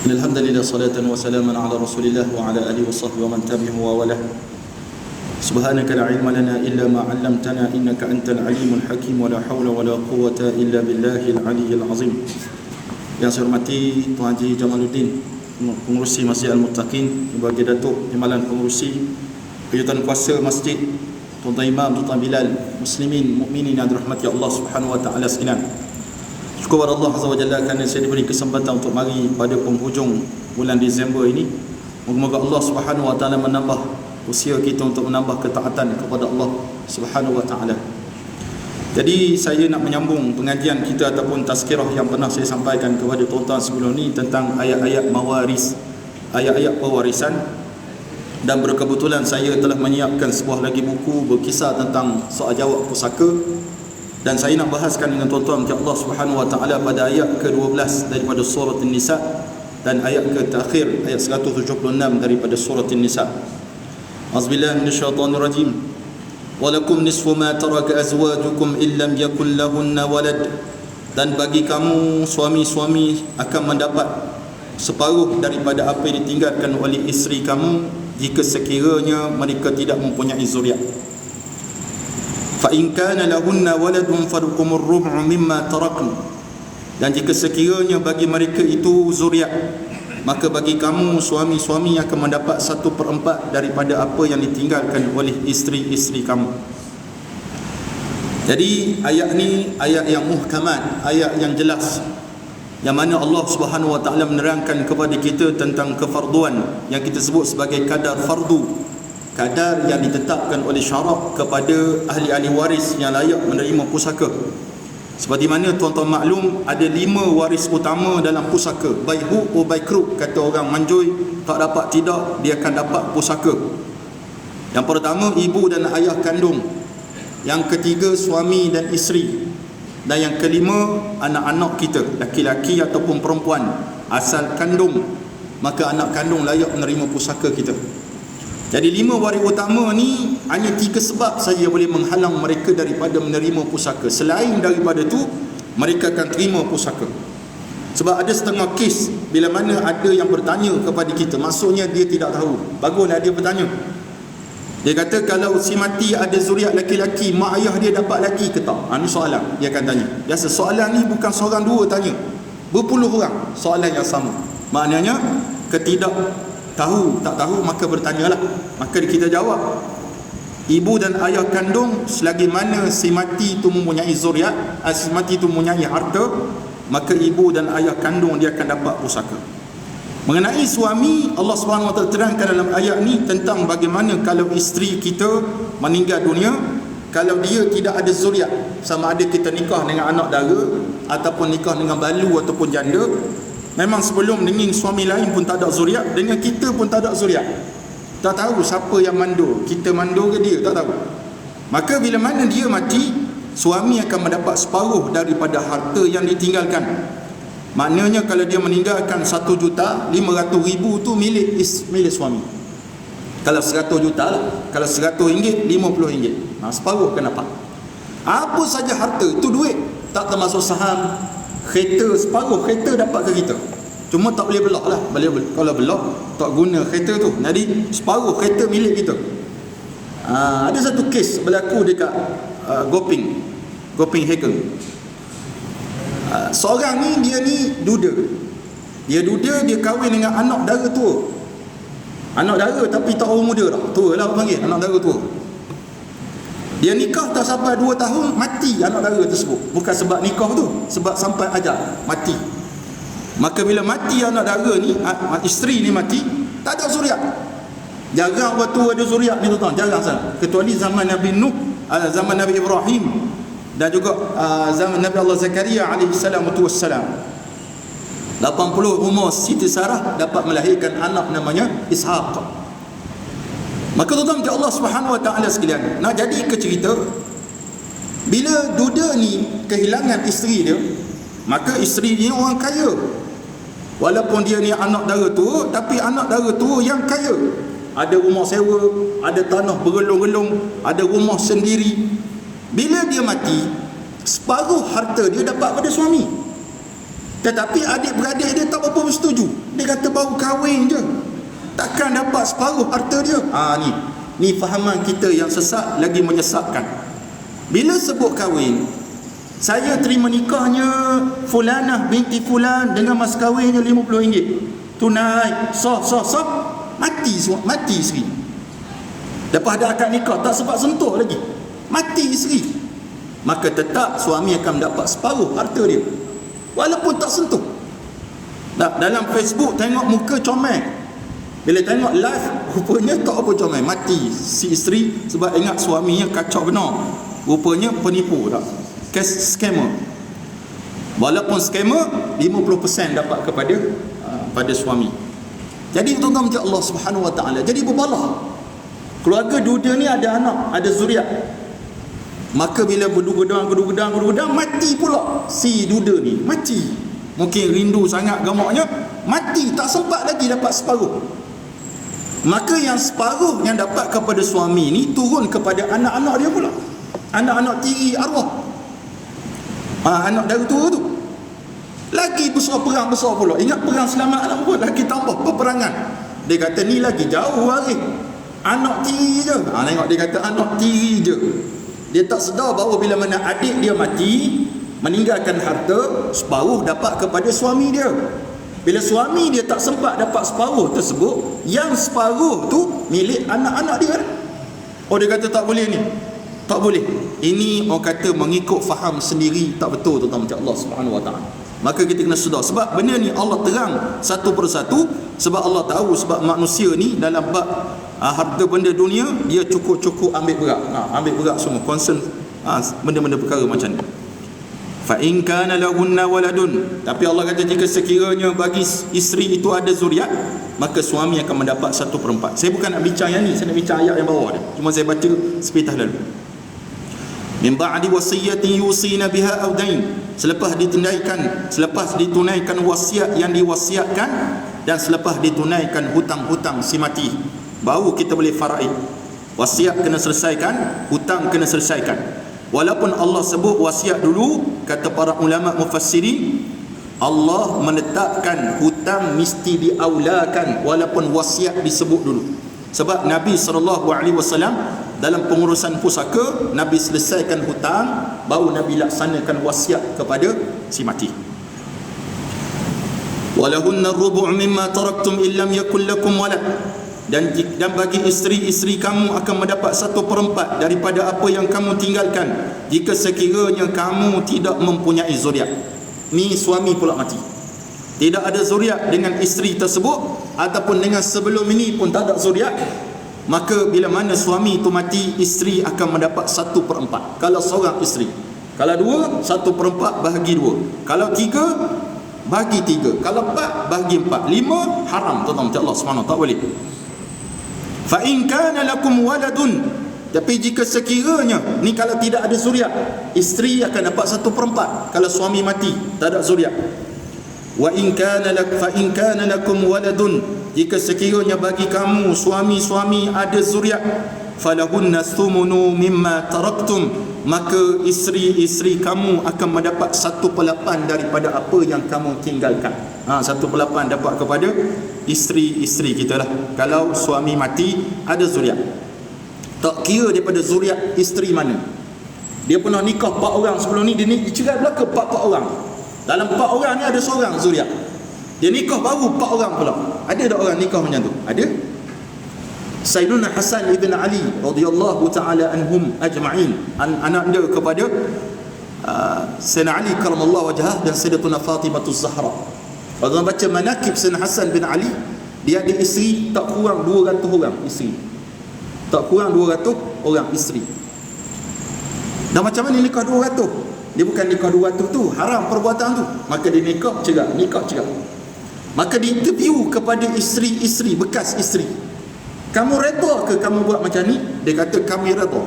Alhamdulillah salatan wa salaman ala Rasulillah wa ala alihi wa sahbihi wa man tabi'ahu wa walah. Subhanaka la ilma lana illa ma 'allamtana innaka antal alimul hakim wa la haula wa la quwwata illa billahil aliyyil azim. Yang saya hormati Tuan Haji Jamaluddin, pengurusi Masjid Al-Muttaqin, sebagai Datuk Timbalan Pengurusi Kejutan Kuasa Masjid, Tuan Imam, Tuan Bilal, muslimin, mukminin yang dirahmati Allah Subhanahu wa taala sekalian. Syukur kepada Allah Azza wa Jalla kerana saya diberi kesempatan untuk mari pada penghujung bulan Disember ini. Moga-moga Allah Subhanahu wa taala menambah usia kita untuk menambah ketaatan kepada Allah Subhanahu wa taala. Jadi saya nak menyambung pengajian kita ataupun tazkirah yang pernah saya sampaikan kepada tuan-tuan sebelum ni tentang ayat-ayat mawaris, ayat-ayat pewarisan. Dan berkebetulan saya telah menyiapkan sebuah lagi buku berkisah tentang soal jawab pusaka. Dan saya nak bahaskan dengan tuan-tuan Allah Subhanahu wa taala pada ayat ke-12 daripada surah An-Nisa dan ayat ke-akhir ayat 176 daripada surah An-Nisa. Auzubillahi minasyaitonir rajim. Walakum nisfu ma taraka azwajukum illam yakul lahunna walad. Dan bagi kamu suami-suami akan mendapat separuh daripada apa yang ditinggalkan oleh isteri kamu jika sekiranya mereka tidak mempunyai zuriat. Fa in kana lahunna waladun farukumur rubu' mimma tarakna. Dan jika sekiranya bagi mereka itu zuriat, maka bagi kamu suami-suami akan mendapat 1/4 daripada apa yang ditinggalkan oleh isteri-isteri kamu. Jadi ayat ni ayat yang muhkamat, ayat yang jelas, yang mana Allah Subhanahu wa taala menerangkan kepada kita tentang kefarduan yang kita sebut sebagai kadar fardu, kadar yang ditetapkan oleh syarak kepada ahli-ahli waris yang layak menerima pusaka. Seperti mana tuan-tuan maklum, ada 5 waris utama dalam pusaka. Baihu atau baikruk, kata orang Manjui, tak dapat tidak, dia akan dapat pusaka. Yang pertama, ibu dan ayah kandung. Yang ketiga, suami dan isteri. Dan yang kelima, anak-anak kita, laki-laki ataupun perempuan asal kandung, maka anak kandung layak menerima pusaka kita. Jadi 5 waris utama ni hanya 3 sebab saja boleh menghalang mereka daripada menerima pusaka. Selain daripada tu, mereka akan terima pusaka. Sebab ada setengah kes bila mana ada yang bertanya kepada kita, maksudnya dia tidak tahu. Baguslah dia bertanya. Dia kata kalau si mati ada zuriat laki-laki, mak ayah dia dapat lagi ke tak? Ini soalan dia akan tanya. Biasa soalan ni bukan seorang dua tanya, berpuluh orang soalan yang sama. Maknanya tak tahu, maka bertanyalah. Maka kita jawab, ibu dan ayah kandung selagi mana si mati itu mempunyai zuriat, si mati itu mempunyai harta, maka ibu dan ayah kandung dia akan dapat pusaka. Mengenai suami, Allah Subhanahu wa taala terangkan dalam ayat ni tentang bagaimana kalau isteri kita meninggal dunia, kalau dia tidak ada zuriat, sama ada kita nikah dengan anak dara ataupun nikah dengan balu ataupun janda. Memang sebelum dengan suami lain pun tak ada zuriat, dengan kita pun tak ada zuriat. Tak tahu siapa yang mandul, kita mandul ke dia, tak tahu. Maka bila mana dia mati, suami akan mendapat separuh daripada harta yang ditinggalkan. Maknanya kalau dia meninggalkan 1.500.000 tu milik suami. Kalau 100 juta lah, kalau 100 ringgit, 50 ringgit. Separuh akan dapat. Apa saja harta, itu duit, tak termasuk saham, kereta, separuh kereta dapat ke kita. Cuma tak boleh belah lah. Kalau belah tak guna kereta tu. Jadi separuh kereta milik kita. Ada satu kes berlaku dekat Copenhagen. Seorang ni, dia ni duda. Dia kahwin dengan anak dara tua. Anak dara tapi tak orang muda dah. Tua lah panggil, anak dara tua. Dia nikah tak sampai 2 tahun, mati anak dara tersebut. Bukan sebab nikah tu, sebab sampai ajal, mati. Maka bila mati anak dara ni, isteri ni mati, tak ada zuriat. Jarang waktu ada zuriat ni tuan-tuan, jarang sangat. Kecuali zaman Nabi Nuh, zaman Nabi Ibrahim, dan juga zaman Nabi Allah Zakaria alaihi salatu wassalam. 80 umur Siti Sarah dapat melahirkan anak namanya Ishaq. Maka tuan-tuan Allah Subhanahu wa taala sekalian, nak jadi ke cerita, bila duda ni kehilangan isteri dia, maka isteri dia orang kaya. Walaupun dia ni anak dara tua, tapi anak dara tua yang kaya. Ada rumah sewa, ada tanah bergelung-gelung, ada rumah sendiri. Bila dia mati, separuh harta dia dapat pada suami. Tetapi adik-beradik dia tak berapa bersetuju. Dia kata baru kahwin je, takkan dapat separuh harta dia. Ni fahaman kita yang sesat lagi menyesatkan. Bila sebut kahwin, saya terima nikahnya fulanah binti fulan dengan mas kahwinnya RM50. Tunai, sah, mati isteri. Lepas ada akad nikah tak sempat sentuh lagi, mati isteri. Maka tetap suami akan mendapat separuh harta dia, walaupun tak sentuh. Dalam Facebook tengok muka comel, bila tengok live rupanya tak apa comel, mati si isteri sebab ingat suaminya kacau benar. Rupanya penipu tak, kes scammer. Walaupun scammer 50% dapat pada suami. Jadi tuan-tuan macam Allah Subhanahu Wa Taala, jadi berbalah. Keluarga duda ni ada anak, ada zuriat. Maka bila gedung-gedang mati pula si duda ni, mati. Mungkin rindu sangat gamaknya, mati, tak sempat lagi dapat separuh. Maka yang separuh yang dapat kepada suami ni turun kepada anak-anak dia pula, anak-anak tiri arwah, anak dari tua tu. Lagi besar perang besar pula. Ingat perang selamat anak pun lagi tambah peperangan. Dia kata ni lagi jauh waris, anak tiri je. Tengok dia kata anak tiri je. Dia tak sedar bahawa bila mana adik dia mati, meninggalkan harta, separuh dapat kepada suami dia. Bila suami dia tak sempat dapat separuh tersebut, yang separuh tu milik anak-anak dia. Dia kata tak boleh ni, tak boleh. Ini orang kata mengikut faham sendiri, tak betul tuan-tuan macam Allah Subhanahu Wa Taala. Maka kita kena sedar, sebab benda ni Allah terang satu persatu. Sebab Allah tahu, sebab manusia ni dalam bab harta benda dunia, dia cukup-cukup ambil berat semua, concern benda-benda perkara macam ni. Fa in kana lahunna waladun, tapi Allah kata jika sekiranya bagi isteri itu ada zuriat, maka suami akan mendapat 1/4. Saya bukan nak bincang yang ni, saya nak bincang ayat yang bawah ni. Cuma saya baca sepatah lalu. Min ba'di wasiyatin yusina biha aw dain, selepas ditunaikan wasiat yang diwasiatkan dan selepas ditunaikan hutang-hutang si mati, baru kita boleh faraid. Wasiat kena selesaikan, hutang kena selesaikan. Walaupun Allah sebut wasiat dulu, kata para ulama mufassirin, Allah menetapkan hutang mesti diaulakan walaupun wasiat disebut dulu. Sebab Nabi SAW dalam pengurusan pusaka, Nabi selesaikan hutang, baru Nabi laksanakan wasiat kepada si mati. Walahunna rubu' mimma taraktum illam yakul lakum walad, dan bagi isteri-isteri kamu akan mendapat 1/4 daripada apa yang kamu tinggalkan jika sekiranya kamu tidak mempunyai zuriat. Ni suami pula mati, tidak ada zuriat dengan isteri tersebut, ataupun dengan sebelum ini pun tak ada zuriat, maka bila mana suami itu mati, isteri akan mendapat 1/4. Kalau seorang isteri, kalau dua, 1/4 bahagi 2, kalau 3 bahagi 3, kalau 4 bahagi 4, 5 haram tuan-tuan macam Allah SWT, tak boleh. Fa in kana lakum waladun, tapi jika sekiranya ni kalau tidak ada zuriat, isteri akan dapat 1/4 kalau suami mati tak ada zuriat. Wa in kana lakum waladun, jika sekiranya bagi kamu suami-suami ada zuriat, falahunna thumunu mimma taraktum, maka isteri-isteri kamu akan mendapat 1/8 daripada apa yang kamu tinggalkan. 1/8 dapat kepada isteri-isteri kita lah kalau suami mati ada zuriat. Tak kira daripada zuriat isteri mana. Dia pernah nikah 4 orang sebelum ni, dia cerai belaka 4 orang. Dalam 4 orang ni ada seorang zuriat. Dia nikah baru 4 orang pula. Ada tak orang nikah macam tu? Ada. Sayyidina Hasan ibn Ali radhiyallahu taala anhum ajma'in, anak dia kepada Sayyidina Ali karamallahu wajhah dan Sayyidatuna Fatimah Az-Zahra. Kalau baca manaqib Sayyidina Hasan bin Ali, dia ada isteri tak kurang 200 orang isteri. Tak kurang 200 orang isteri. Dan macam mana nikah 200? Dia bukan nikah 200 tu, haram perbuatan tu. Maka dia nikah cerai. Maka diinterview kepada isteri-isteri, bekas isteri. Kamu redha ke kamu buat macam ni? Dia kata kami redha.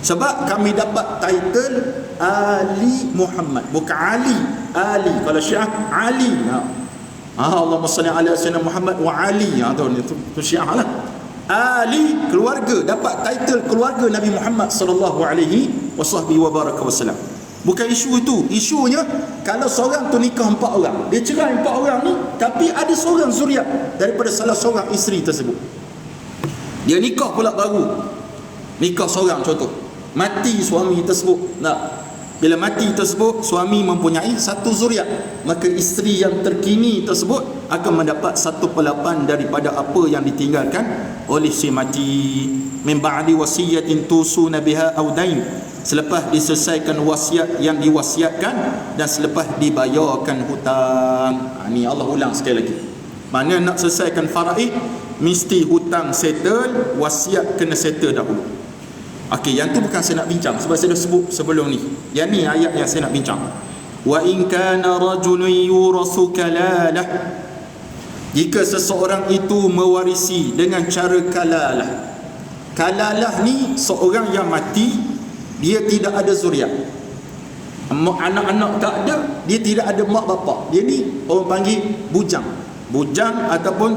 Sebab kami dapat title Ali Muhammad, bukan Ali. Ali, kalau Syiah Ali. Allahumma salli ala sayyidina Muhammad wa Ali. Tu Syiah lah. Ali, keluarga, dapat title keluarga Nabi Muhammad sallallahu alaihi wasallam. Bukan isu itu. Isunya kalau seorang tu nikah 4 orang, dia cerai 4 orang ni, tapi ada seorang zuriat daripada salah seorang isteri tersebut. Dia nikah pula baru, nikah seorang contoh, mati suami tersebut. Bila mati tersebut, suami mempunyai 1 zuriat, maka isteri yang terkini tersebut akan mendapat 1/8 daripada apa yang ditinggalkan oleh si mati. Min ba'di wasiyatin tusuna biha aw dain, selepas diselesaikan wasiat yang diwasiatkan dan selepas dibayarkan hutang. Ni Allah ulang sekali lagi. Mana nak selesaikan faraid, mesti hutang settle, wasiat kena settle dahulu. Okey, yang tu bukan saya nak bincang sebab saya dah sebut sebelum ni. Yang ni ayat yang saya nak bincang. Wa in kana rajulun yurasu kalalah, jika seseorang itu mewarisi dengan cara kalalah. Kalalah ni seorang yang mati, dia tidak ada zuriat, anak-anak tak ada, dia tidak ada mak bapak. Dia ni orang panggil bujang. Bujang ataupun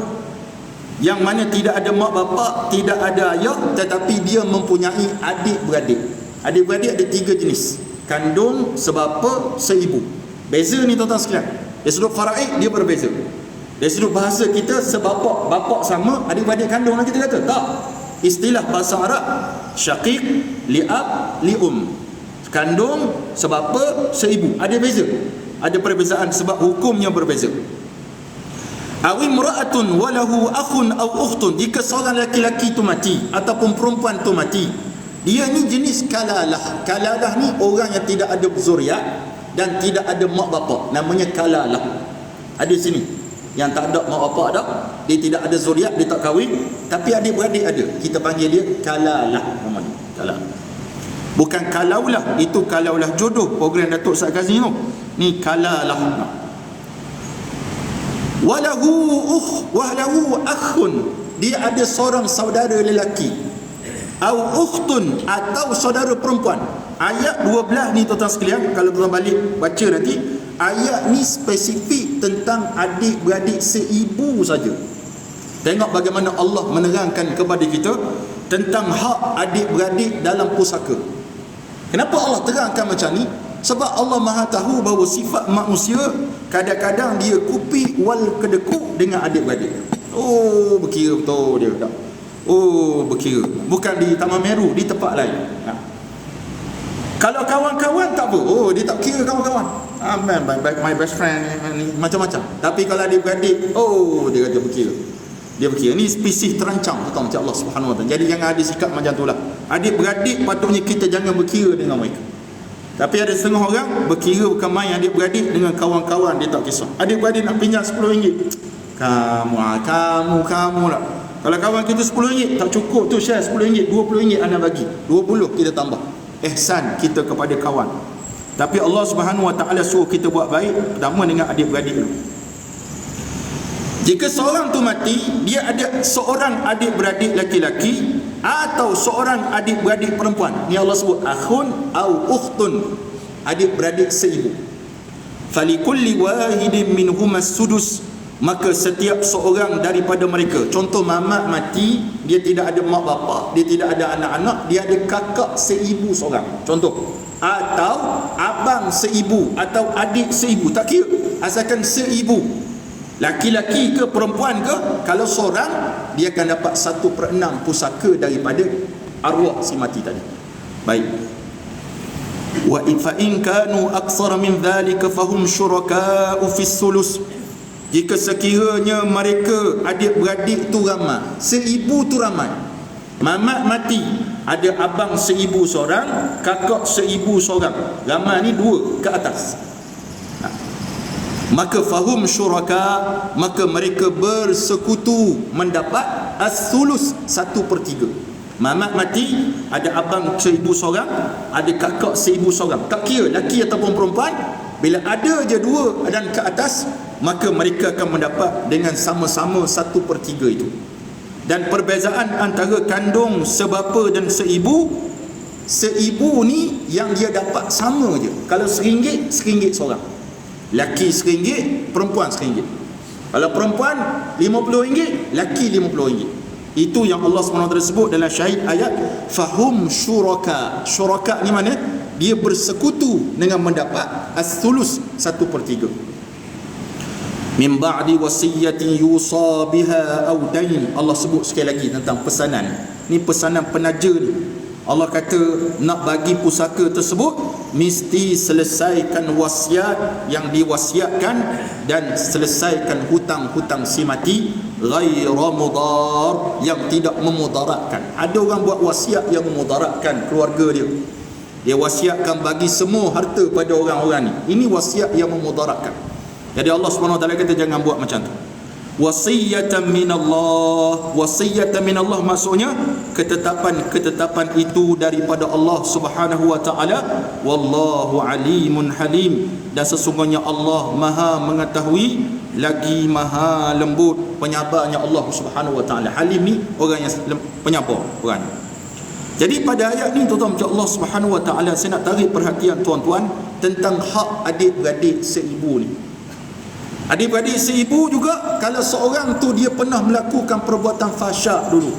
yang mana tidak ada mak bapak, tidak ada ayah, tetapi dia mempunyai adik-beradik. Adik-beradik ada 3 jenis: kandung, sebapa, seibu. Beza ni tuan-tuan sekalian. Dari sudut faraid dia berbeza. Dari sudut bahasa kita, sebapa, bapak sama, adik-beradik kandung lah kita kata. Tak. Istilah bahasa Arab, syaqiq, li'ab, li'um. Kandung, sebapa, seibu. Ada beza. Ada perbezaan sebab hukumnya berbeza. Aw imra'atun walahu akhun aw ukhtun, jika seorang lelaki tu mati ataupun perempuan tu mati, dia ni jenis kalalah. Kalalah ni orang yang tidak ada zuriat dan tidak ada mak bapak, namanya kalalah. Ada sini yang tak ada mak bapak dah, dia tidak ada zuriat, dia tak kahwin, tapi adik-beradik ada, kita panggil dia kalalah namanya. Kalalah. Bukan kalaulah, itu kalaulah jodoh program Datuk Ustaz Kazi tu. Ni kalalah. Walahu akhun, dia ada seorang saudara lelaki, au ukhtun, atau saudara perempuan. Ayat 12 ni tuan-tuan sekalian, kalau tuan balik baca nanti, ayat ni spesifik tentang adik-beradik seibu saja. Tengok bagaimana Allah menerangkan kepada kita tentang hak adik-beradik dalam pusaka. Kenapa Allah terangkan macam ni? Sebab Allah Maha tahu bahawa sifat manusia kadang-kadang dia kupi wal kedekut dengan adik-beradik. Oh, berkira betul dia tak. Oh, berkira. Bukan di Taman Meru, di tempat lain. Kalau kawan-kawan tak apa. Oh, dia tak kira kawan-kawan. My best friend ni macam-macam. Tapi kalau adik-beradik, oh, dia kata berkira. Dia berkira. Ni spesies terancam macam Allah Subhanahu Wa Taala. Jadi jangan ada sikap macam itulah. Adik-beradik patutnya kita jangan berkira dengan mereka. Tapi ada setengah orang berkira bukan main adik-beradik dengan kawan-kawan, dia tak kisah. Adik-beradik nak pinjam RM10. Kamu lah. Kalau kawan kita RM10 tak cukup tu, share RM10, RM20 anda bagi, 20 kita tambah. Ihsan kita kepada kawan. Tapi Allah Subhanahu Wa Taala suruh kita buat baik pertama dengan adik-beradik dulu. Jika seorang tu mati, dia ada seorang adik-beradik laki-laki atau seorang adik-beradik perempuan. Ni Allah sebut akhun au ukhtun, adik-beradik seibu. Falikulli wahidin minhumas sudus, maka setiap seorang daripada mereka, contoh mamak mati, dia tidak ada mak bapak, dia tidak ada anak-anak, dia ada kakak seibu seorang, contoh, atau abang seibu atau adik seibu, tak kira, asalkan seibu, laki-laki ke perempuan ke, kalau seorang, dia akan dapat 1/6 pusaka daripada arwah si mati tadi. Baik. Wa fa in kanu aktsara min dhalika fahum syuraka'u fis sulus. Jika sekiranya mereka adik-beradik tu ramai, seibu tu ramai, mamak mati, ada abang seibu seorang, kakak seibu seorang, ramai ni 2 ke atas, maka fahum syuraka, maka mereka bersekutu mendapat as-sulus 1/3. Mamak mati, ada abang seibu seorang, ada kakak seibu seorang, tak kira lelaki ataupun perempuan, bila ada je 2 dan ke atas, maka mereka akan mendapat dengan sama-sama 1/3 itu. Dan perbezaan antara kandung, sebapa dan seibu, seibu ni yang dia dapat sama je. Kalau RM1, RM1 seorang. Laki RM1, perempuan RM1. Kalau perempuan RM50, laki RM50. Itu yang Allah SWT sebut dalam syahid ayat fahum syuraka. Syuraka ni mana? dia bersekutu dengan mendapat as-sulus 1/3. Min ba'di wasiyatin yusa biha aw dain. Allah sebut sekali lagi tentang pesanan. Ni pesanan penaja ni. Allah kata nak bagi pusaka tersebut mesti selesaikan wasiat yang diwasiatkan dan selesaikan hutang-hutang si mati ghaira mudar, yang tidak memudaratkan. Ada orang buat wasiat yang memudaratkan keluarga dia. Dia wasiatkan bagi semua harta pada orang-orang ni. Ini wasiat yang memudaratkan. Jadi Allah SWT kata jangan buat macam tu. Wasiyatan minallah. Wasiyatan minallah maksudnya ketetapan itu daripada Allah Subhanahu wa taala. Wallahu alimun halim, dan sesungguhnya Allah Maha mengetahui lagi Maha lembut, penyabarnya Allah Subhanahu wa taala. Halim ni orang yang penyabar orang. Jadi pada ayat ni tuan-tuan, Allah Subhanahu wa taala, saya nak tarik perhatian tuan-tuan tentang hak adik-beradik seibu ni. Adik-beradik seibu juga, kalau seorang tu dia pernah melakukan perbuatan fahsyat dulu,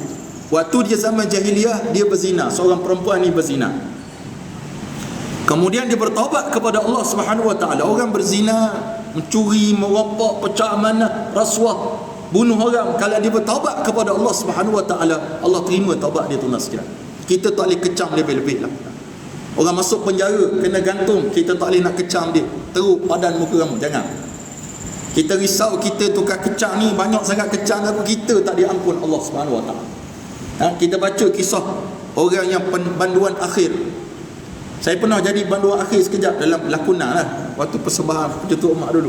waktu dia zaman jahiliah dia berzina, seorang perempuan ni berzina, kemudian dia bertaubat kepada Allah Subhanahu wa taala. Orang berzina, mencuri, merompak, pecah amanah, rasuah, bunuh orang, kalau dia bertaubat kepada Allah Subhanahu wa taala, Allah terima taubat dia tuan sekalian. Kita tak boleh kecam lebih-lebih lah. Orang masuk penjara kena gantung, kita tak boleh nak kecam dia, teruk padan muka kamu, jangan. Kita risau kita tukar kecam ni banyak sangat kecam aku, kita tak diampun Allah Subhanahu wa taala. Kita baca kisah orang yang banduan akhir. Saya pernah jadi banduan akhir sekejap dalam lakonan lah, waktu persembahan Ketua Umat dulu.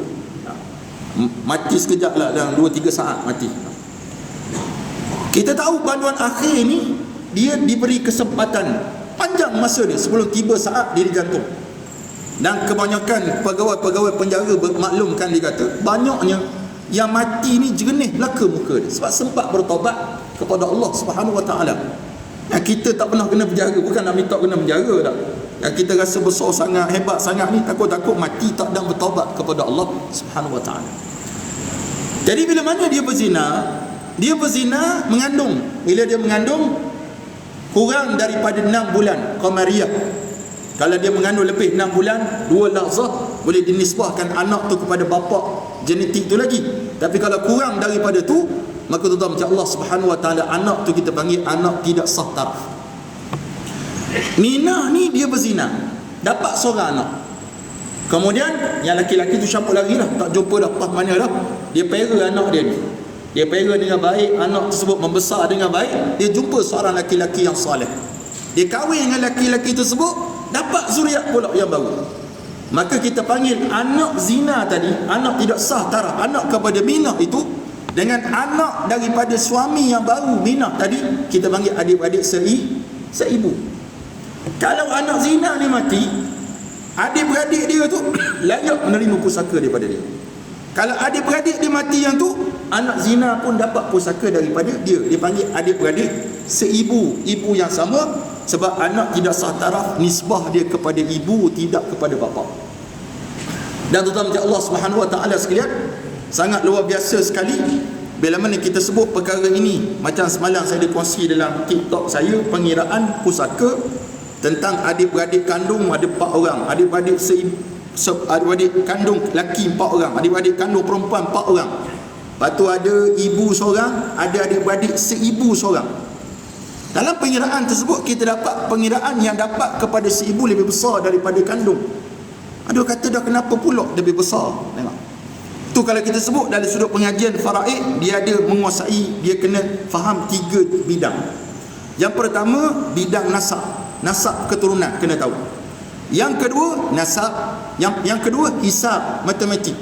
Mati sekejap lah, dalam 2-3 saat mati. Kita tahu banduan akhir ni dia diberi kesempatan panjang masa dia sebelum tiba saat dia digantung. Dan kebanyakan pegawai-pegawai penjara bermaklumkan, dia kata banyaknya yang mati ni jernih belaka muka dia sebab sempat bertaubat kepada Allah Subhanahu wa taala. Kita tak pernah kena penjara, bukan nak minta kena penjara tak. Yang kita rasa besar sangat, hebat sangat ni, takut-takut mati tak dan bertaubat kepada Allah Subhanahu wa taala. Jadi bila mana dia berzina mengandung. Bila dia mengandung kurang daripada 6 bulan qamariyah. Kalau dia mengandung lebih 6 bulan, 2 lahzah, boleh dinisbahkan anak tu kepada bapa genetik tu lagi. Tapi kalau kurang daripada tu, maka tuan-tuan macam Allah Subhanahu wa taala, anak tu kita panggil anak tidak sah taraf. Minah ni dia berzina, dapat seorang anak. Kemudian yang laki-laki tu syabut lagi lah, tak jumpa dah, pas mana dah. Dia pera anak dia ni. Dia pera dengan baik, anak tersebut membesar dengan baik. Dia jumpa seorang laki-laki yang soleh. Dia kahwin dengan laki-laki tersebut, dapat zuriat pula yang baru. Maka kita panggil anak zina tadi, anak tidak sah taraf, anak kepada minah itu, dengan anak daripada suami yang baru minah tadi, kita panggil adik-adik seibu. Kalau anak zina ni mati, adik-beradik dia tu layak menerima pusaka daripada dia. Kalau adik-beradik dia mati yang tu, anak zina pun dapat pusaka daripada dia. Dia panggil adik-beradik seibu, ibu yang sama. Sebab anak tidak sah taraf, nisbah dia kepada ibu, tidak kepada bapa. Dan tuan-tuan Allah Subhanahu wa taala sekalian, sangat luar biasa sekali bila mana kita sebut perkara ini. Macam semalam saya dikongsi dalam TikTok saya, pengiraan pusaka tentang adik-beradik kandung ada 4 orang, adik-beradik adik-beradik kandung lelaki 4 orang, adik-beradik kandung perempuan 4 orang. Lepas tu ada ibu seorang, ada adik-beradik seibu seorang. Dalam pengiraan tersebut kita dapat pengiraan yang dapat kepada seibu lebih besar daripada kandung. Ada kata dah kenapa pula lebih besar? Tengok. Tu kalau kita sebut dari sudut pengajian faraid, dia ada menguasai, dia kena faham 3 bidang. Yang pertama bidang nasab keturunan kena tahu. Yang kedua nasab, yang kedua hisab matematik.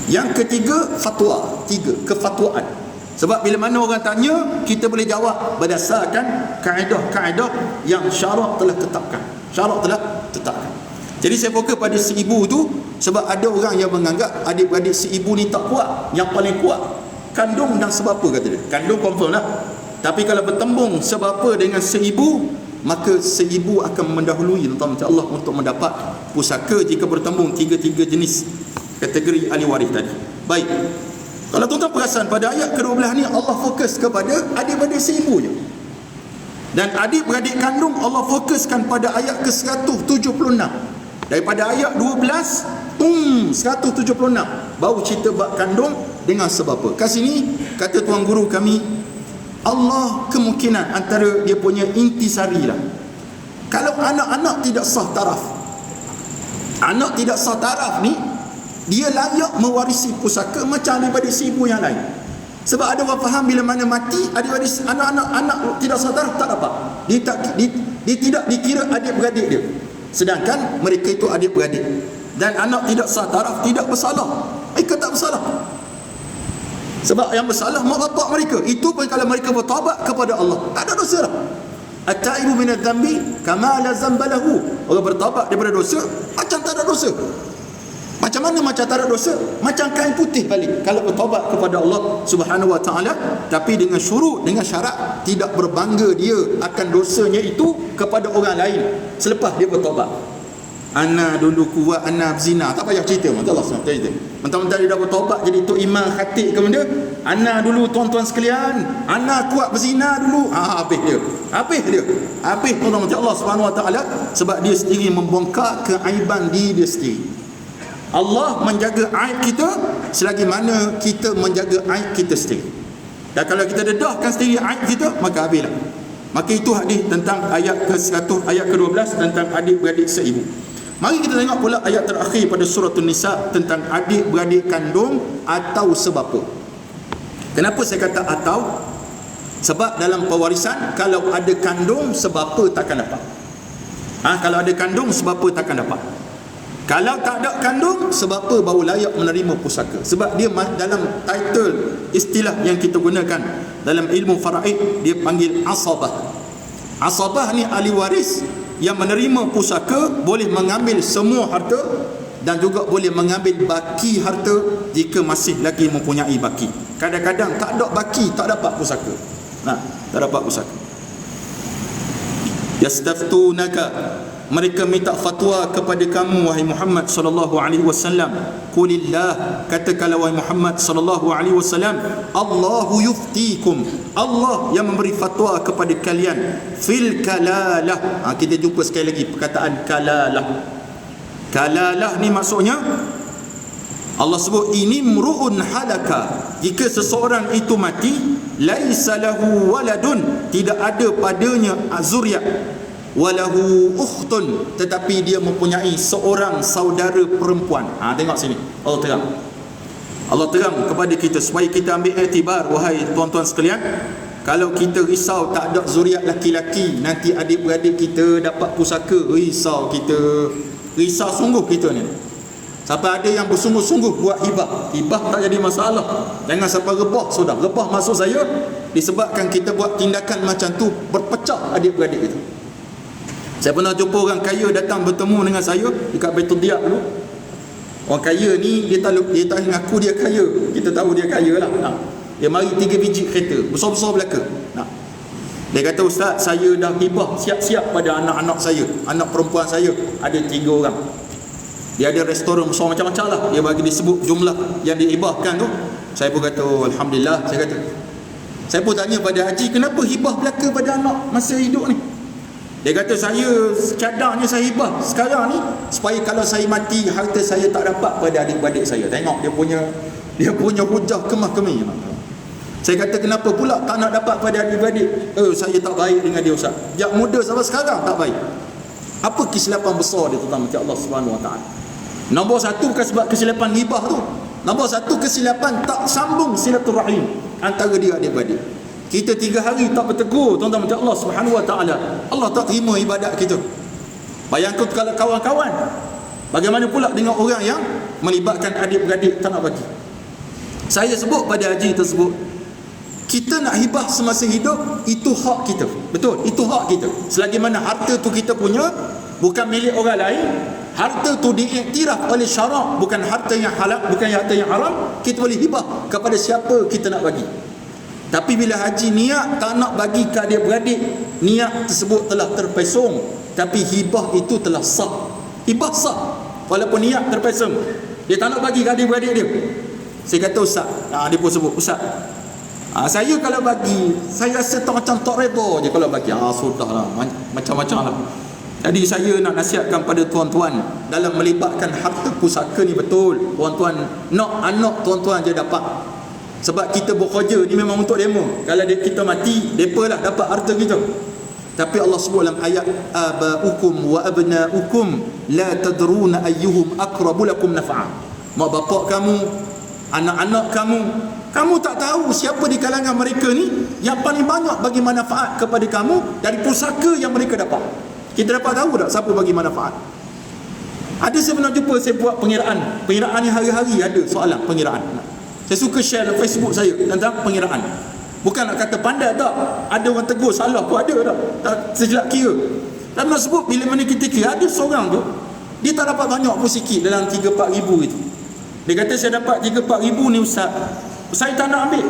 Yang ketiga fatwa, 3 kefatwaan. Sebab bila mana orang tanya, kita boleh jawab berdasarkan kaedah-kaedah yang syarak telah tetapkan. Jadi saya fokus pada seibu tu sebab ada orang yang menganggap adik-beradik seibu ni tak kuat. Yang paling kuat kandung dan sebapa, kata dia. Kandung confirm lah. Tapi kalau bertembung sebapa dengan seibu, maka seibu akan mendahului tuan-tuan macam Allah untuk mendapat pusaka jika bertembung 3 jenis kategori ahli waris tadi. Baik. Kalau tuan-tuan perasan pada ayat ke-12 ni, Allah fokus kepada adik-beradik seibu je. Dan adik-beradik kandung Allah fokuskan pada ayat ke-176. Daripada ayat 12 176 baru cerita bab kandung dengan sebab apa. Kat sini kata tuan guru kami, Allah kemungkinan antara dia punya intisari lah. Kalau anak-anak tidak sah taraf, anak tidak sah taraf ni, dia layak mewarisi pusaka macam adik-beradik si ibu yang lain. Sebab ada orang faham bila mana mati, adik-beradik anak tidak sah taraf tak dapat. Dia tidak dikira adik-beradik dia. Sedangkan mereka itu adik-beradik. Dan anak tidak sah taraf tidak bersalah. Mereka tak bersalah. Sebab yang bersalah mak bapak mereka. Itu pun kalau mereka bertaubat kepada Allah, tak ada dosa dah. At-taibu minadz dzambi kama la dzamba lahu. Orang bertaubat daripada dosa macam tak ada dosa. Macam mana macam tak ada dosa? Macam kain putih balik kalau bertaubat kepada Allah Subhanahu wa taala, tapi dengan syurut, dengan syarat tidak berbangga dia akan dosanya itu kepada orang lain selepas dia bertaubat. Ana dulu kuat, ana berzina, tak payah cerita, Allah SWT cerita. Mentang-mentang dia dah bertaubat jadi tok imam khatib ke benda, ana dulu tuan-tuan sekalian, ana kuat berzina dulu. Habis dia. Habis tuan-tuan Allah Subhanahu wa taala, sebab dia sendiri membongkar keaiban diri dia sendiri. Allah menjaga aib kita selagi mana kita menjaga aib kita sendiri. Dan kalau kita dedahkan sendiri aib kita, maka habislah. Maka itu hadis tentang ayat ke-100, ayat ke-12 tentang adik-beradik seibu. Mari kita tengok pula ayat terakhir pada surah An-Nisa tentang adik-beradik kandung atau sebapa. Kenapa saya kata atau? Sebab dalam pewarisan kalau ada kandung, sebapa takkan dapat. Kalau ada kandung, sebapa takkan dapat. Kalau tak ada kandung, sebapa baru layak menerima pusaka. Sebab dia dalam title istilah yang kita gunakan dalam ilmu faraid, dia panggil asabah. Asabah ni ahli waris yang menerima pusaka, boleh mengambil semua harta dan juga boleh mengambil baki harta jika masih lagi mempunyai baki. Kadang-kadang tak ada baki, tak dapat pusaka. Tak dapat pusaka. Yastaftunaka, mereka minta fatwa kepada kamu wahai Muhammad sallallahu alaihi wasallam. Qulillah, katakanlah wahai Muhammad sallallahu alaihi wasallam, Allahu yuftikum, Allah yang memberi fatwa kepada kalian fil kalalah. Kita jumpa sekali lagi perkataan kalalah. Kalalah ni maksudnya Allah sebut ini mru'un halaka, jika seseorang itu mati, laisa lahu waladun, tidak ada padanya zuriat, walahu ukhtun, tetapi dia mempunyai seorang saudara perempuan. Tengok sini, Allah terang kepada kita supaya kita ambil iktibar, wahai tuan-tuan sekalian. Kalau kita risau tak ada zuriat laki-laki, nanti adik-beradik kita dapat pusaka, risau sungguh kita ni. Sampai ada yang bersungguh-sungguh buat hibah tak jadi masalah. Jangan sampai rebah sudah. Rebah maksud saya disebabkan kita buat tindakan macam tu, berpecah adik-beradik kita. Saya pernah jumpa orang kaya datang bertemu dengan saya dekat Baitul Diak dulu. Orang kaya ni dia tak ngaku dia kaya. Kita tahu dia kaya lah. Dia mari 3 biji kereta besar-besar belaka. Dia kata, Ustaz, saya dah hibah siap-siap pada anak-anak saya, anak perempuan saya ada 3 orang. Dia ada restoran besar macam-macam lah. Dia bagi disebut jumlah yang dihibahkan tu. Saya pun kata, Alhamdulillah. Saya pun tanya pada Haji, kenapa hibah belaka pada anak masa hidup ni? Dia kata, saya cadarnya saya hibah sekarang ni supaya kalau saya mati, harta saya tak dapat pada adik-beradik saya. Tengok dia punya hujah kemah-kemih. Saya kata, kenapa pula tak nak dapat pada adik-beradik? Saya tak baik dengan dia, Ustaz. Sejak muda sampai sekarang tak baik. Apa kesilapan besar dia tentang Allah Subhanahu wa taala? Nombor 1 bukan sebab kesilapan hibah tu. Nombor 1 kesilapan tak sambung silaturahim antara dia adik-beradik. Kita 3 hari tak bertegur tuan-tuan Allah Subhanahu wa taala, Allah tak terima ibadat kita. Bayangkan kalau kawan-kawan, bagaimana pula dengan orang yang melibatkan adik-beradik tak nak bagi. Saya sebut pada haji tersebut, kita nak hibah semasa hidup, itu hak kita. Betul, itu hak kita. Selagi mana harta tu kita punya, bukan milik orang lain, harta tu diiktiraf oleh syarak, bukan harta yang halal, bukan harta yang haram, kita boleh hibah kepada siapa kita nak bagi. Tapi bila haji niat tak nak bagi ke adik-beradik, niat tersebut telah terpesong, tapi hibah itu telah sah. Hibah sah walaupun niat terpesong. Dia tak nak bagi ke adik-beradik dia. Saya kata, Ustaz, dia pun sebut, Ustaz, Saya kalau bagi, saya rasa tak macam tak redha je kalau bagi. Sudahlah, macam-macam lah. Jadi saya nak nasihatkan pada tuan-tuan dalam melibatkan harta pusaka ni, betul tuan-tuan nak anak tuan-tuan je dapat. Sebab kita bekerja ni memang untuk demo. Kalau kita mati, depa lah dapat harta kita. Tapi Allah sebut dalam ayat, abaukum wa abnaukum la tadruna ayyuhum aqrabu lakum naf'a. Mak bapak kamu, anak-anak kamu tak tahu siapa di kalangan mereka ni yang paling banyak bagi manfaat kepada kamu dari pusaka yang mereka dapat. Kita dapat tahu tak siapa bagi manfaat? Ada saya pernah jumpa, saya buat pengiraan ni hari-hari ada soalan pengiraan. Saya suka share dalam Facebook saya tentang pengiraan. Bukan nak kata pandai tak, ada orang tegur salah pun ada tak sejelak kira. Dan nak sebut bila mana kita kira, ada seorang tu dia tak dapat banyak pun sikit dalam 3-4 ribu itu. Dia kata saya dapat 3-4 ribu ni ustaz, saya tak nak ambil,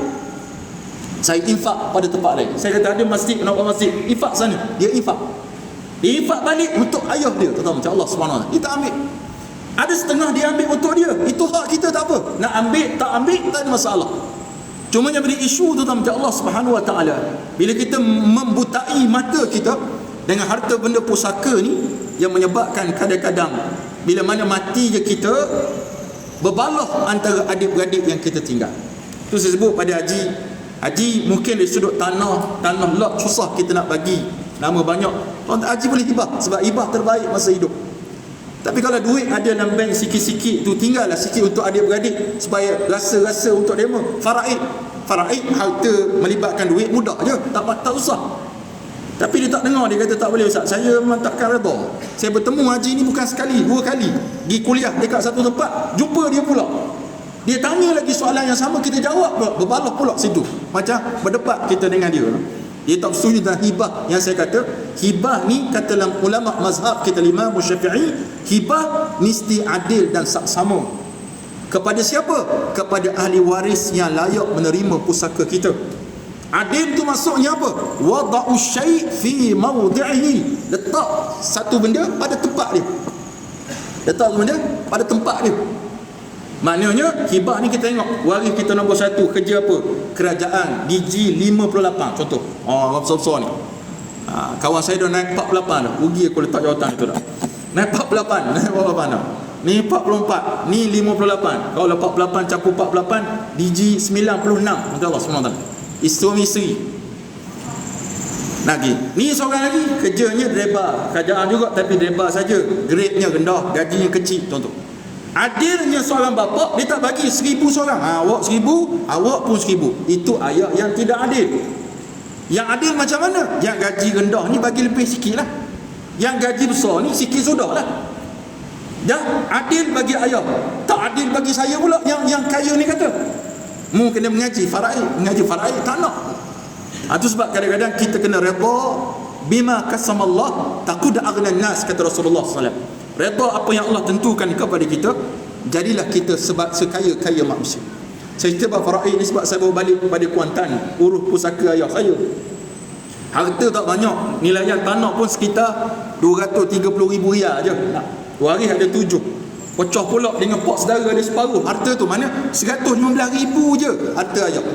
saya infak pada tempat lain. Saya kata ada masjid, nak buat masjid, infak sana, dia infak balik untuk ayah dia, tuan-tuan, macam Allah SWT. Dia tak ambil. Ada setengah dia ambil untuk dia, itu hak kita, tak apa. Nak ambil, tak ambil, tak ada masalah. Cuma yang beri isu tu macam Allah Subhanahu Wa Taala, bila kita membutai mata kita dengan harta benda pusaka ni, yang menyebabkan kadang-kadang bila mana mati je kita berbalah antara adik-beradik yang kita tinggal. Tu saya sebut pada haji mungkin dari sudut tanah lot susah kita nak bagi nama banyak. Haji boleh hibah, sebab hibah terbaik masa hidup. Tapi kalau duit ada dalam bank sikit-sikit tu, tinggallah sikit untuk adik-beradik supaya rasa-rasa untuk demo. Faraid harta melibatkan duit mudah je, tak susah. Tapi dia tak dengar, dia kata tak boleh ustaz, saya memang takkan redha. Saya bertemu haji ni bukan sekali, 2 kali. Pergi kuliah dekat satu tempat, jumpa dia pula. Dia tanya lagi soalan yang sama, kita jawab pula, berbalah pula situ. Macam berdebat kita dengan dia. Dia tak setuju dengan hibah. Yang saya kata, hibah ni kata dalam ulama mazhab kita Imam Syafi'i, hibah mesti adil dan saksama. Kepada siapa? Kepada ahli waris yang layak menerima pusaka kita. Adil tu maksudnya apa? Wada'u syai' fi mawdi'ihi. Letak satu benda pada tempat dia. Maknanya hibah ni kita tengok waris kita nombor 1 kerja apa? Kerajaan DG 58 contoh. Besar-besar ni. Kawan saya dah naik 48 dah. Rugi aku letak jawatan itu dah. Naik 48 dah. Ni 44, ni 58. Kalau 48 campur 48, DG 96. Minta Allah SWT. Isteri. Lagi. Ni seorang lagi kerjanya driver. Kerajaan juga tapi driver saja. Grade-nya rendah, gajinya kecil contoh. Adilnya seorang bapa, dia tak bagi 1000 seorang. Awak 1000, awak pun 1000. Itu ayat yang tidak adil. Yang adil macam mana? Yang gaji rendah ni bagi lebih sikit lah. Yang gaji besar ni sikit sudah lah. Yang adil bagi ayah, tak adil bagi saya pula yang kaya ni kata. Mu kena mengaji faraid tak nak. Itu sebab kadang-kadang kita kena redha bima qasamallah taqud aghnan nas, kata Rasulullah SAW. Redha apa yang Allah tentukan kepada kita, jadilah kita sebab sekaya-kaya manusia. Saya cerita faraid ni sebab saya bawa balik pada Kuantan, urus pusaka ayah saya. Harta tak banyak, nilaian tanah pun sekitar 230,000 riyal je. Waris ada 7. Pecah pula dengan pak saudara ada separuh. Harta tu mana? 115,000 je harta ayah.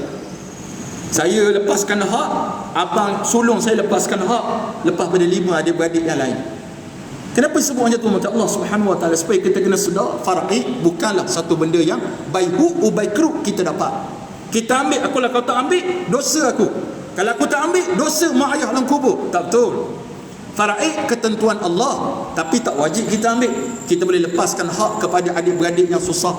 Saya lepaskan hak, abang sulung saya lepaskan hak, lepas pada 5 adik-beradik yang lain. Kenapa sebut macam tu? Macam Allah Subhanahu Wa Taala supaya kita kena sedar faraid bukanlah satu benda yang baihu ubaikru kita dapat. Kita ambil, aku lah, kau tak ambil, dosa aku. Kalau aku tak ambil, dosa mak ayah dalam kubur. Tak betul. Faraid ketentuan Allah, tapi tak wajib kita ambil. Kita boleh lepaskan hak kepada adik-beradik yang susah,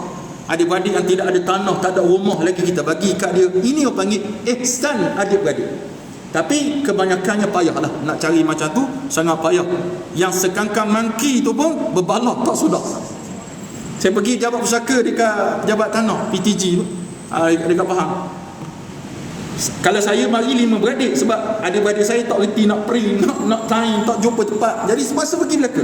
adik-beradik yang tidak ada tanah, tak ada rumah lagi, kita bagi kat dia. Ini yang panggil ihsan adik-beradik. Tapi kebanyakannya payahlah nak cari macam tu, sangat payah. Yang sekangkang mangki tu pun berbalah tak sudah. Saya pergi jabat pusaka dekat pejabat tanah PTG tu, dekat Pahang. Kalau saya mari 5 beradik, sebab adik-beradik saya tak reti nak print, nak time, tak jumpa tempat. Jadi semasa pergi belaka,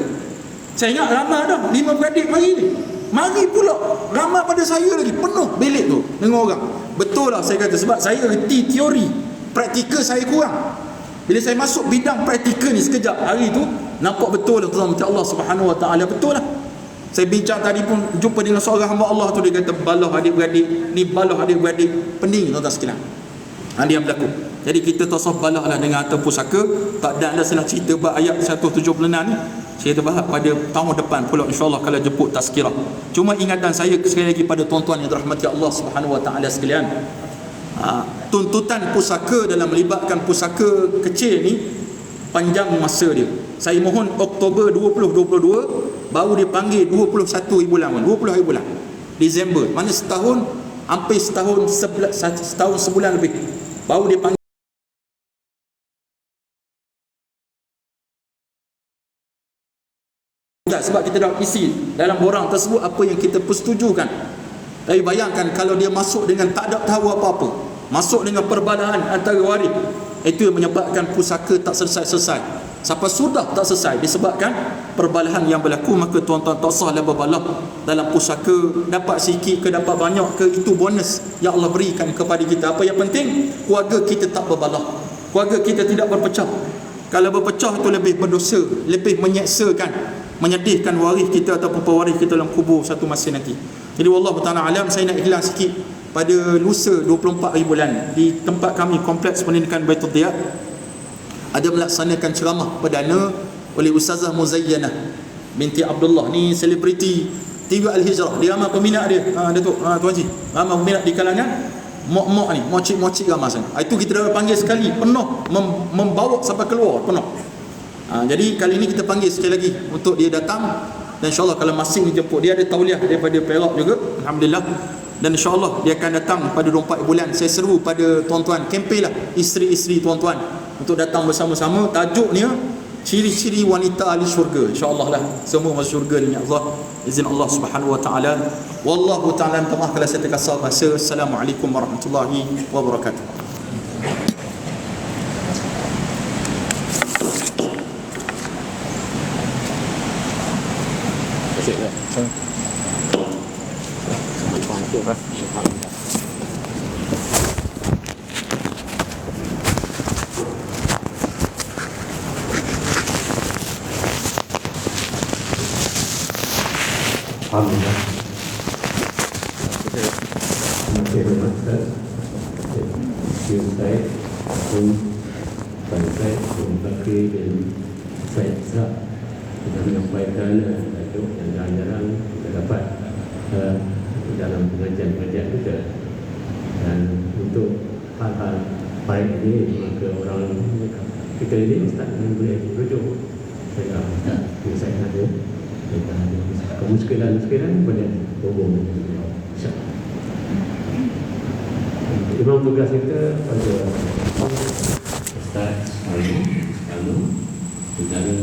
saya ingat ramai dah 5 beradik mari ni. Mari pula ramai pada saya lagi, penuh bilik tu dengan orang. Betul lah saya kata, sebab saya reti teori, praktikal saya kurang. Bila saya masuk bidang praktikal ni sekejap, hari tu nampak betul lah tuan-tuan, macam Allah Subhanahu Wa Taala, betul lah. Saya bincang tadi pun jumpa dengan seorang hamba Allah tu, dia kata balah adik-beradik ni, balah adik-beradik pening tuan-tuan sekalian. Dia berlaku. Jadi kita tasawuf balahlah dengan harta pusaka. Tak ada anda senang cerita bab ayat 176 ni. Saya bahas pada tahun depan pula insya-Allah kalau jemput tazkirah. Cuma ingatan saya sekali lagi pada tuan-tuan yang dirahmati Allah Subhanahu Wa Taala sekalian. Tuntutan pusaka dalam melibatkan pusaka kecil ni panjang masa dia. Saya mohon Oktober 2022 baru dipanggil 21 hari bulan, 20 hari bulan. Disember. Mana setahun, hampir setahun sebulan lebih. Baru dipanggil. Sebab kita dah isi dalam borang tersebut apa yang kita persetujukan. Tapi bayangkan kalau dia masuk dengan tak ada tahu apa-apa, masuk dengan perbalahan antara waris, itu yang menyebabkan pusaka tak selesai-selesai. Sampai sudah tak selesai disebabkan perbalahan yang berlaku. Maka tuan-tuan tak sahlah berbalah dalam pusaka. Dapat sikit ke dapat banyak ke, itu bonus yang Allah berikan kepada kita. Apa yang penting, keluarga kita tak berbalah, keluarga kita tidak berpecah. Kalau berpecah itu lebih berdosa, lebih menyeksakan, menyedihkan waris kita ataupun pewaris kita dalam kubur satu masa nanti. Jadi wallahu ta'ala alam. Saya nak ikhlas sikit. Pada lusa 24 hari bulan di tempat kami Kompleks Pendidikan Baitul Diyat ada melaksanakan ceramah perdana oleh Ustazah Muzayyanah binti Abdullah. Ni selebriti TV Al-Hijrah. Dia ramai peminat dia. Datuk, Tuan Haji, ramai peminat di kalangan mak-mak ni, mocik-mocik ramai sana. Itu kita dah panggil sekali penuh, membawa sampai keluar penuh. Jadi kali ini kita panggil sekali lagi untuk dia datang. Dan insyaAllah kalau masih dijemput, dia ada tauliah daripada Perak juga, Alhamdulillah. Dan insyaAllah dia akan datang pada 24 bulan. Saya seru pada tuan-tuan, kempen lah isteri-isteri tuan-tuan untuk datang bersama-sama. Tajuknya ciri-ciri wanita ahli syurga. InsyaAllah lah semua masuk syurga dengan Allah, izin Allah Subhanahu Wa Ta'ala. Wallahu ta'ala minta maaf kalau saya terkasar bahasa. Assalamualaikum warahmatullahi wabarakatuh. Alhamdulillah. Terima kasih Ustaz. Saya pun saya pun Bakri dan saya Isra sudah menyampaikan tajuk yang jarang-jarang kita dapat dalam pengajian-pengajian kita. Dan untuk hal-hal baik ini, maka orang kita ini Ustaz boleh rujuk. Saya ada kemuskilan boleh hubung. Imam tugas kita pada Ustaz Anu antara